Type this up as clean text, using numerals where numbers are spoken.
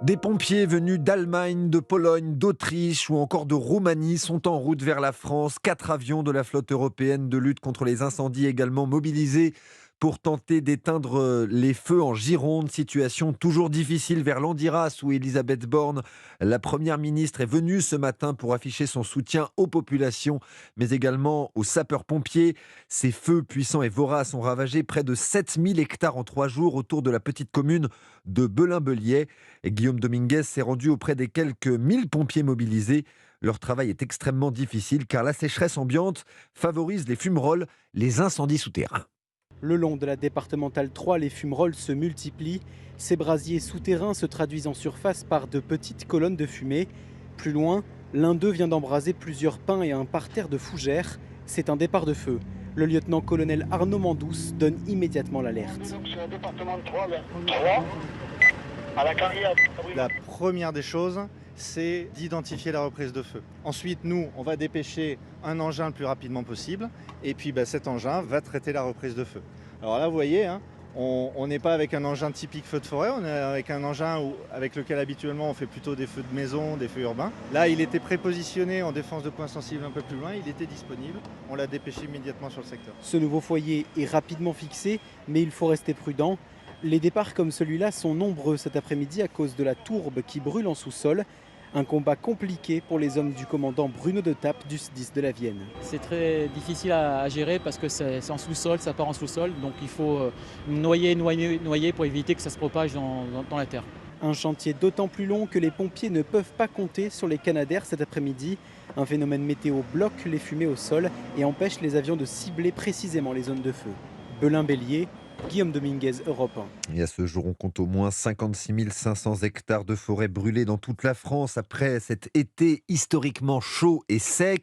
Des pompiers venus d'Allemagne, de Pologne, d'Autriche ou encore de Roumanie sont en route vers la France. 4 avions de la flotte européenne de lutte contre les incendies également mobilisés pour tenter d'éteindre les feux en Gironde. Situation toujours difficile vers Landiras où Elisabeth Borne, la première ministre, est venue ce matin pour afficher son soutien aux populations, mais également aux sapeurs-pompiers. Ces feux puissants et voraces ont ravagé près de 7000 hectares en 3 jours autour de la petite commune de Belin-Bellier. Et Guillaume Dominguez s'est rendu auprès des quelques 1000 pompiers mobilisés. Leur travail est extrêmement difficile car la sécheresse ambiante favorise les fumerolles, les incendies souterrains. Le long de la départementale 3, les fumerolles se multiplient. Ces brasiers souterrains se traduisent en surface par de petites colonnes de fumée. Plus loin, l'un d'eux vient d'embraser plusieurs pins et un parterre de fougères. C'est un départ de feu. Le lieutenant-colonel Arnaud Mandous donne immédiatement l'alerte. Sur le département de 3, vers 3, à la carrière. La première des choses, c'est d'identifier la reprise de feu. Ensuite, nous, on va dépêcher un engin le plus rapidement possible. Et puis, cet engin va traiter la reprise de feu. Alors là, vous voyez, on n'est pas avec un engin typique feu de forêt. On est avec un engin avec lequel habituellement on fait plutôt des feux de maison, des feux urbains. Là, il était prépositionné en défense de points sensibles un peu plus loin. Il était disponible. On l'a dépêché immédiatement sur le secteur. Ce nouveau foyer est rapidement fixé, mais il faut rester prudent. Les départs comme celui-là sont nombreux cet après-midi à cause de la tourbe qui brûle en sous-sol. Un combat compliqué pour les hommes du commandant Bruno de Tappe du SDIS de la Vienne. C'est très difficile à gérer parce que c'est en sous-sol, ça part en sous-sol, donc il faut noyer pour éviter que ça se propage dans la terre. Un chantier d'autant plus long que les pompiers ne peuvent pas compter sur les Canadair cet après-midi. Un phénomène météo bloque les fumées au sol et empêche les avions de cibler précisément les zones de feu. Belin-Bellier, Guillaume Dominguez, Europe 1. Et à ce jour, on compte au moins 56 500 hectares de forêt brûlés dans toute la France après cet été historiquement chaud et sec.